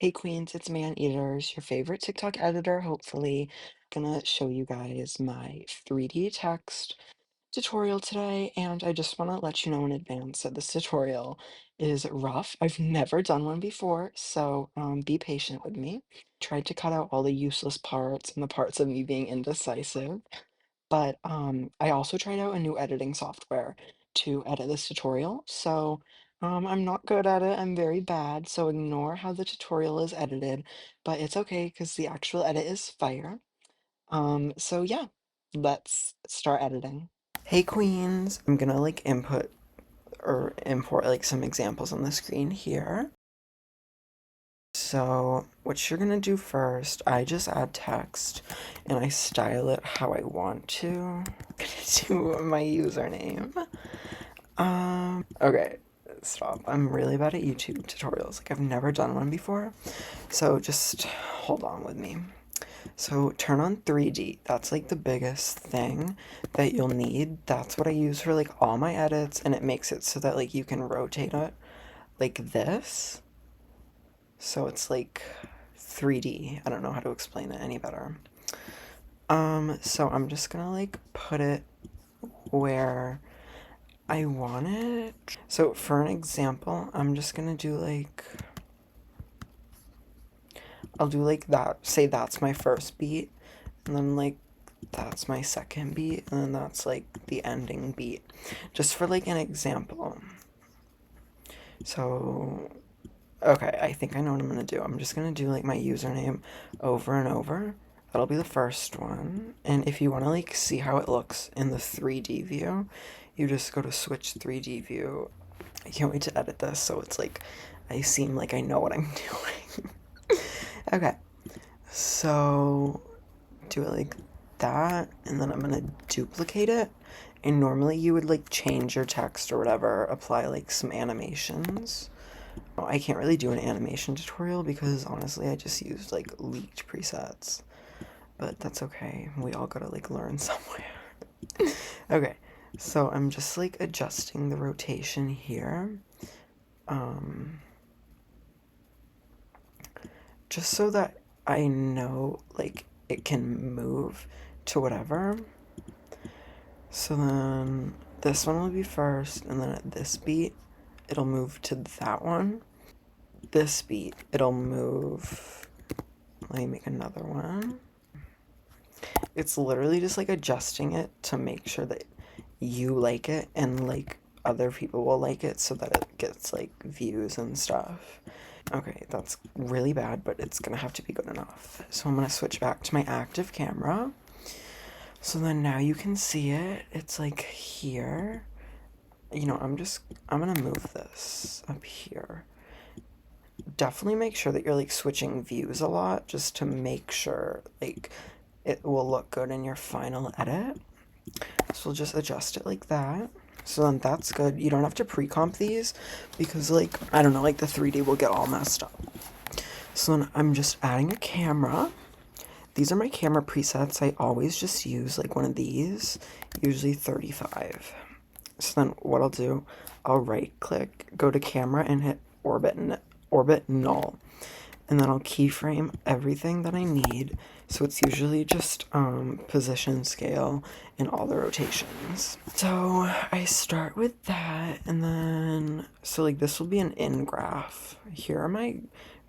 Hey Queens, it's Man Eaters, your favorite TikTok editor, hopefully. Gonna show you guys my 3D text tutorial today, and I just want to let you know in advance that this tutorial is rough. I've never done one before, so be patient with me. Tried to cut out all the useless parts and the parts of me being indecisive. But, I also tried out a new editing software to edit this tutorial, so, I'm not good at it, I'm very bad, so ignore how the tutorial is edited, but it's okay because the actual edit is fire. So yeah, let's start editing. Hey queens, I'm gonna like input or import like some examples on the screen here. So what you're gonna do first, I just add text and I style it how I want to. I'm gonna do my username. Okay, stop. I'm really bad at YouTube tutorials. Like I've never done one before. So just hold on with me. So turn on 3D. That's like the biggest thing that you'll need. That's what I use for like all my edits, and it makes it so that like you can rotate it like this. So it's like 3D. I don't know how to explain it any better. So I'm just gonna like put it where I want it. So for an example, I'm just gonna do like, I'll do like that, say that's my first beat, and then like that's my second beat, and then that's like the ending beat. Just for like an example. So okay, I think I know what I'm gonna do. I'm just gonna do like my username over and over. That'll be the first one. And if you wanna like see how it looks in the 3D view, you just go to switch 3D view. I can't wait to edit this so it's like I seem like I know what I'm doing. Okay, so do it like that, and then I'm gonna duplicate it. And normally you would like change your text or whatever, apply like some animations. I can't really do an animation tutorial because honestly I just used like leaked presets. But that's okay. We all gotta like learn somewhere. Okay, so I'm just like adjusting the rotation here. Just so that I know like it can move to whatever. So then this one will be first, and then at this beat, it'll move to that one. This beat, it'll move. Let me make another one. It's literally just like adjusting it to make sure that you like it and like other people will like it so that it gets like views and stuff. Okay, that's really bad, but it's gonna have to be good enough. So I'm gonna switch back to my active camera. So then now you can see it. It's like here. You know, I'm gonna move this up here. Definitely make sure that you're like switching views a lot just to make sure like it will look good in your final edit. So we'll just adjust it like that. So then that's good. You don't have to pre-comp these because like, I don't know, like the 3D will get all messed up. So then I'm just adding a camera. These are my camera presets. I always just use like one of these, usually 35. So then what I'll do, I'll right click, go to camera and hit orbit null. And then I'll keyframe everything that I need. So it's usually just position, scale, and all the rotations. So I start with that, and then, so like this will be an in graph. Here are my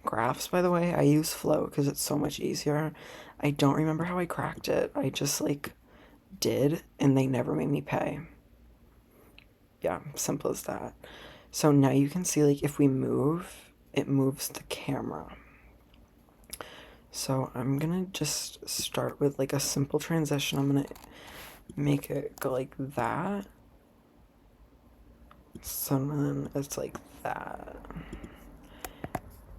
graphs, by the way. I use Flow because it's so much easier. I don't remember how I cracked it. I just like did, and they never made me pay. Yeah, simple as that. So now you can see like if we move, it moves the camera. So I'm gonna just start with like a simple transition. I'm gonna make it go like that. So then it's like that.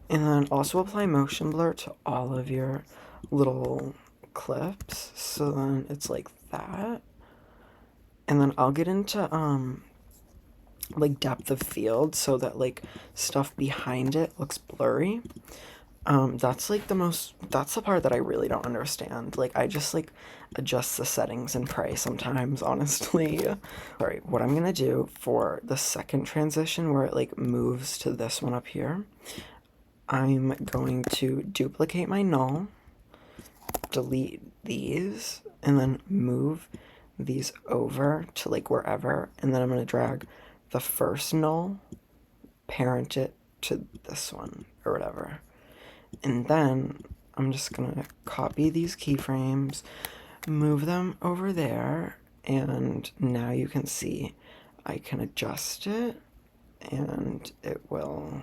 And then also apply motion blur to all of your little clips. So then it's like that. And then I'll get into like depth of field so that like stuff behind it looks blurry. That's like that's the part that I really don't understand. Like, I just like adjust the settings and pray sometimes, honestly. Sorry, what I'm gonna do for the second transition where it like moves to this one up here, I'm going to duplicate my null, delete these, and then move these over to like wherever, and then I'm going to drag the first null, parent it to this one or whatever. And then I'm just going to copy these keyframes, move them over there, and now you can see I can adjust it, and it will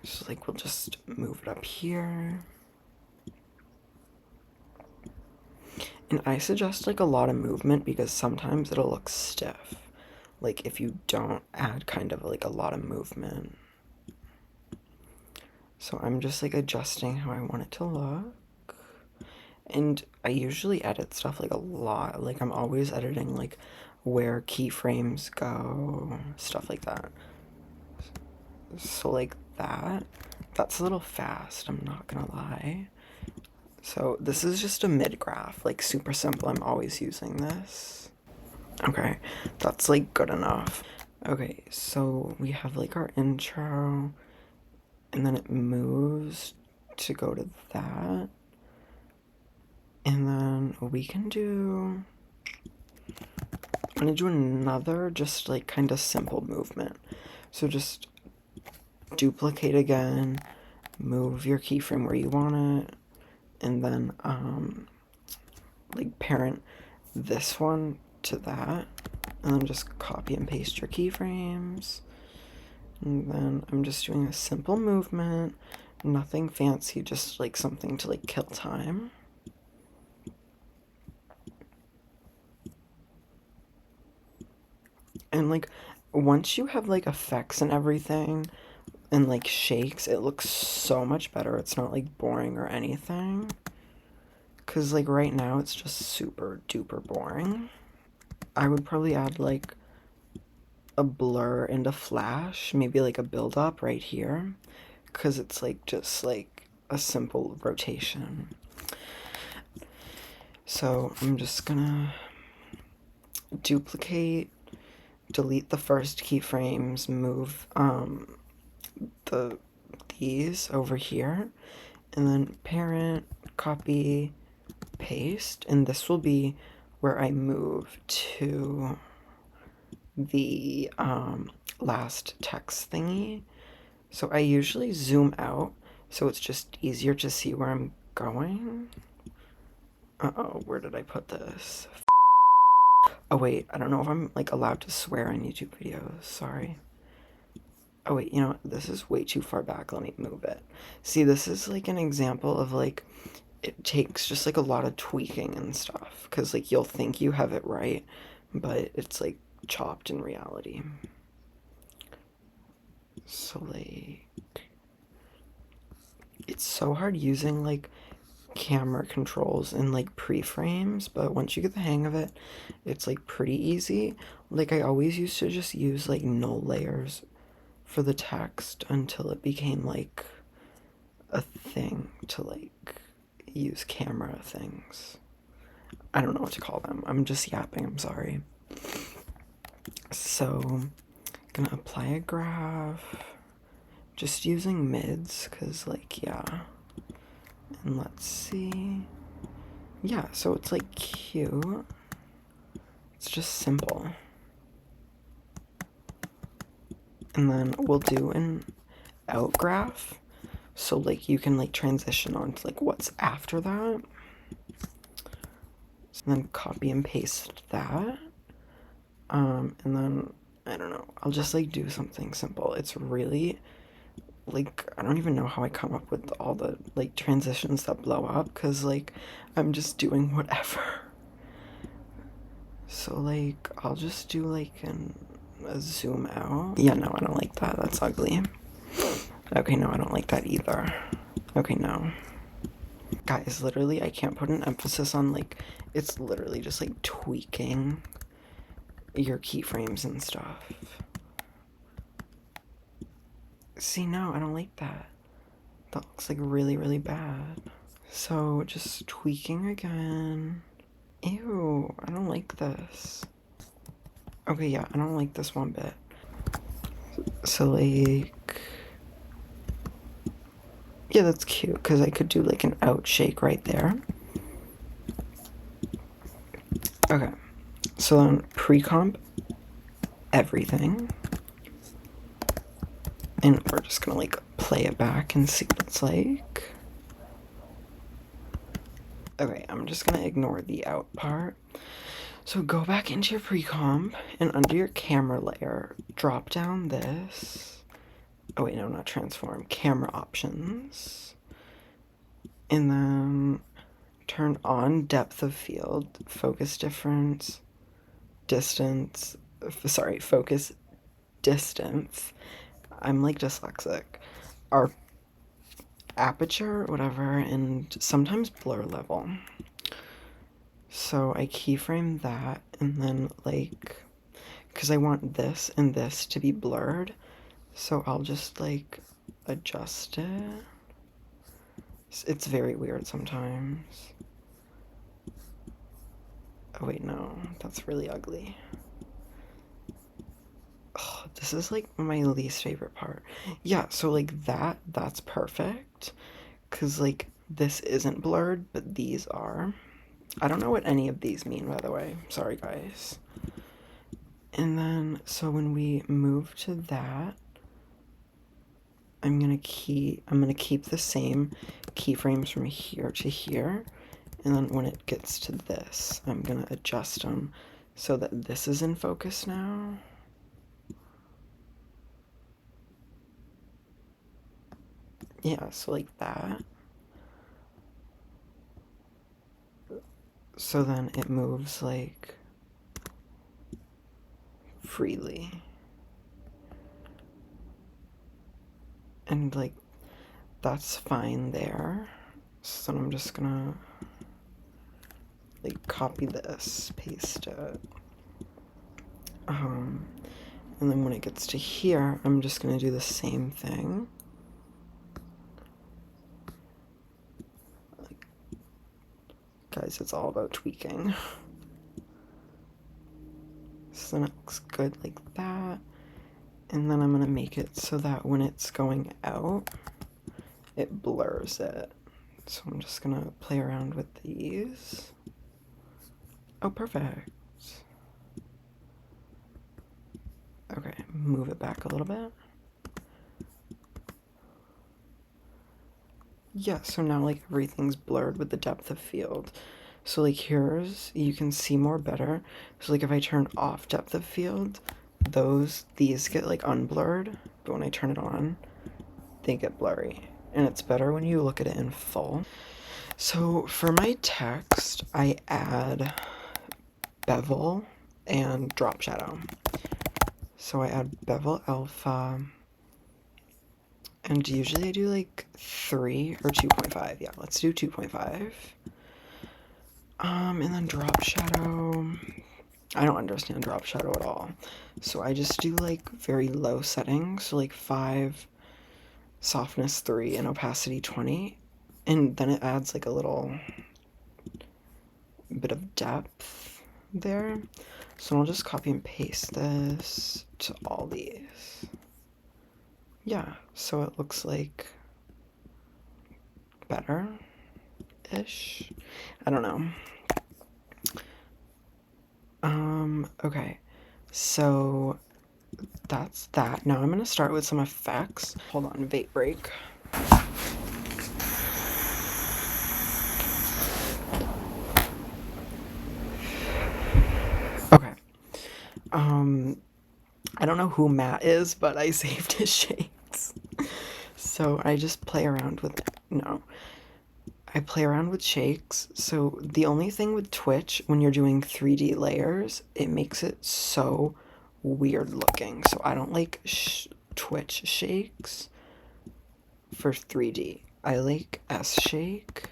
just like, we'll just move it up here. And I suggest like a lot of movement because sometimes it'll look stiff, like if you don't add kind of like a lot of movement. So I'm just like adjusting how I want it to look. And I usually edit stuff like a lot. Like I'm always editing like where keyframes go, stuff like that. So like that's a little fast, I'm not gonna lie. So this is just a mid graph, like super simple. I'm always using this. Okay, that's like good enough. Okay, so we have like our intro, and then it moves to go to that. And then we can do, I'm gonna do another just like kind of simple movement. So just duplicate again, move your keyframe where you want it, and then like parent this one to that, and then just copy and paste your keyframes. And then I'm just doing a simple movement, nothing fancy, just like something to like kill time. And like once you have like effects and everything and like shakes, it looks so much better. It's not like boring or anything. Cause like right now it's just super duper boring. I would probably add like a blur and a flash, maybe like a build up right here. Cause it's like just like a simple rotation. So I'm just gonna duplicate, delete the first keyframes, move these over here, and then parent, copy, paste, and this will be where I move to the last text thingy. So I usually zoom out so it's just easier to see where I'm going. Uh-oh, where did I put this? Oh wait, I don't know if I'm like allowed to swear on YouTube videos, sorry. Oh wait, you know what? This is way too far back, let me move it. See, this is like an example of like, it takes just like a lot of tweaking and stuff, because like you'll think you have it right, but it's like chopped in reality. So like, it's so hard using like camera controls and like pre-frames, but once you get the hang of it, it's like pretty easy. Like I always used to just use like null layers for the text until it became like a thing to like use camera things. I don't know what to call them. I'm just yapping, I'm sorry. So, gonna apply a graph. Just using mids, cause like, yeah. And let's see. Yeah, so it's like cute. It's just simple. And then we'll do an out graph. So like you can like transition on to like what's after that. And then copy and paste that. And then, I don't know, I'll just like do something simple. It's really, like, I don't even know how I come up with all the like transitions that blow up, because like I'm just doing whatever. So like I'll just do like a zoom out. Yeah, no, I don't like that. That's ugly. Okay, no, I don't like that either. Okay, no. Guys, literally, I can't put an emphasis on like, it's literally just like tweaking your keyframes and stuff. See, no, I don't like that. That looks like really, really bad. So just tweaking again. Ew, I don't like this. Okay, yeah, I don't like this one bit. So like, Yeah, that's cute, because I could do like an out shake right there. Okay, so then pre-comp everything. And we're just gonna like play it back and see what it's like. Okay, I'm just gonna ignore the out part. So go back into your pre-comp and under your camera layer, drop down this. Oh wait, no, not transform, camera options. And then turn on depth of field, focus difference, distance, sorry, focus distance. I'm like dyslexic. Our aperture, whatever, and sometimes blur level. So I keyframe that, and then like, because I want this and this to be blurred, so I'll just like adjust it. It's very weird sometimes. Oh wait, no, that's really ugly. Oh, this is like my least favorite part. Yeah, so like that's perfect. Cause like this isn't blurred, but these are. I don't know what any of these mean, by the way. Sorry, guys. And then, so when we move to that, I'm gonna keep the same keyframes from here to here. And then when it gets to this, I'm gonna adjust them so that this is in focus now. Yeah, so like that. So then it moves like freely. And like that's fine there. So I'm just gonna like copy this, paste it. And then when it gets to here, I'm just gonna do the same thing. Like, guys, it's all about tweaking. So then it looks good like that. And then I'm gonna make it so that when it's going out, it blurs it. So I'm just gonna play around with these. Oh, perfect. Okay, move it back a little bit. Yeah, so now like everything's blurred with the depth of field. So like here's, you can see more better. So like if I turn off depth of field, these get like unblurred, but when I turn it on, they get blurry. And it's better when you look at it in full. So for my text, I add bevel and drop shadow. So I add bevel alpha, and usually I do like 3 or 2.5. Yeah, let's do 2.5. And then drop shadow. I don't understand drop shadow at all. So I just do like very low settings. So like 5, softness 3, and opacity 20. And then it adds like a little bit of depth there. So I'll just copy and paste this to all these. Yeah, so it looks like better-ish. I don't know. Okay. So that's that. Now I'm gonna start with some effects. Hold on, vape break. Okay. I don't know who Matt is, but I saved his shades. So I just play around with, no. I play around with shakes. So the only thing with Twitch, when you're doing 3D layers, it makes it so weird looking. So I don't like Twitch shakes for 3D. I like S shake.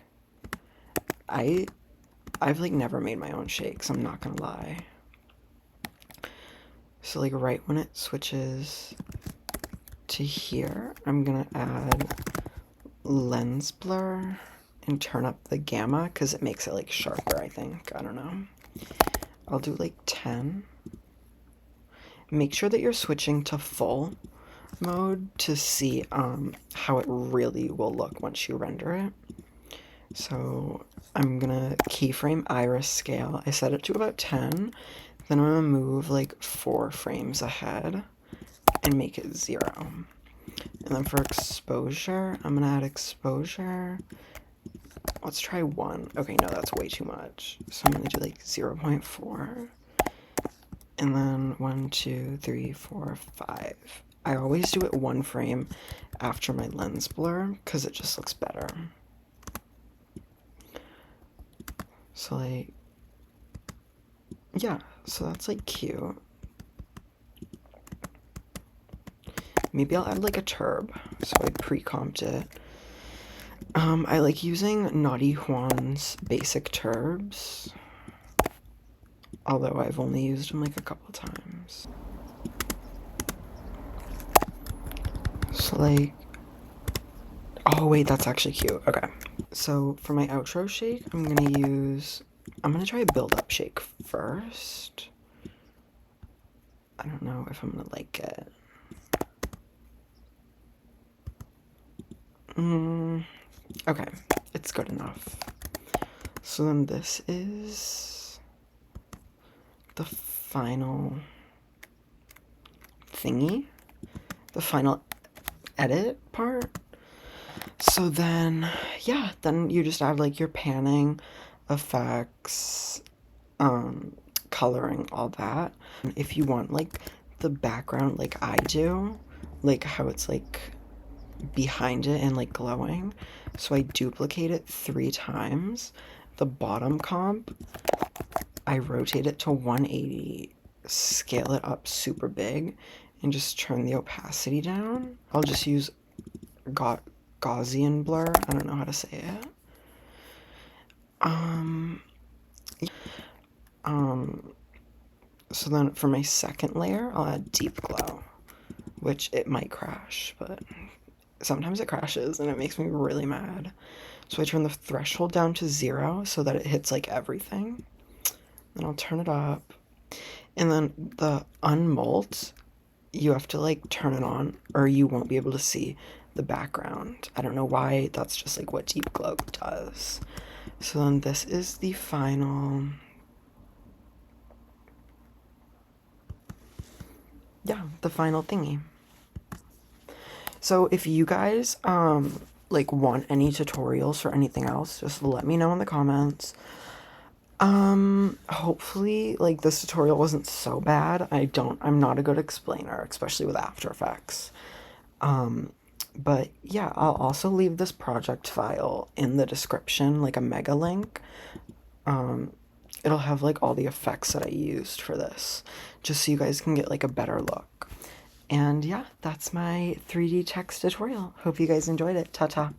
I've like never made my own shakes, I'm not gonna lie. So like right when it switches to here, I'm gonna add lens blur and turn up the gamma because it makes it like sharper, I think. I don't know. I'll do like 10. Make sure that you're switching to full. mode to see how it really will look once you render it. So I'm gonna keyframe iris scale. I set it to about 10. Then I'm gonna move like 4 frames ahead and make it 0. And then for exposure, I'm gonna add exposure. Let's try 1. Okay, no, that's way too much. So I'm gonna do like 0.4. And then 1, 2, 3, 4, 5. I always do it 1 frame after my lens blur because it just looks better. So like, yeah, so that's like cute. Maybe I'll add like a turb. So I pre-comped it. I like using Naughty Juan's basic turbs, although I've only used them like a couple times. So like, oh wait, that's actually cute. Okay. So for my outro shake, I'm gonna try a build up shake first. I don't know if I'm gonna like it. Okay, it's good enough. So then this is the final thingy, the final edit part. So then, yeah, then you just add like your panning, effects, coloring, all that. If you want like the background like I do, like how it's like behind it and like glowing, so I duplicate it 3 times. The bottom comp, I rotate it to 180, scale it up super big, and just turn the opacity down. I'll just use Gaussian blur. I don't know how to say it. So then for my second layer, I'll add deep glow, which it might crash, but sometimes it crashes and it makes me really mad. So I turn the threshold down to 0 so that it hits like everything. Then I'll turn it up. And then the unmult, you have to like turn it on or you won't be able to see the background. I don't know why, that's just like what deep glow does. So then this is the final, yeah, the final thingy. So if you guys like want any tutorials or anything else, just let me know in the comments. Hopefully like this tutorial wasn't so bad. I'm not a good explainer, especially with After Effects. But yeah, I'll also leave this project file in the description, like a mega link. It'll have like all the effects that I used for this, just so you guys can get like a better look. And yeah, that's my 3D text tutorial. Hope you guys enjoyed it. Ta-ta.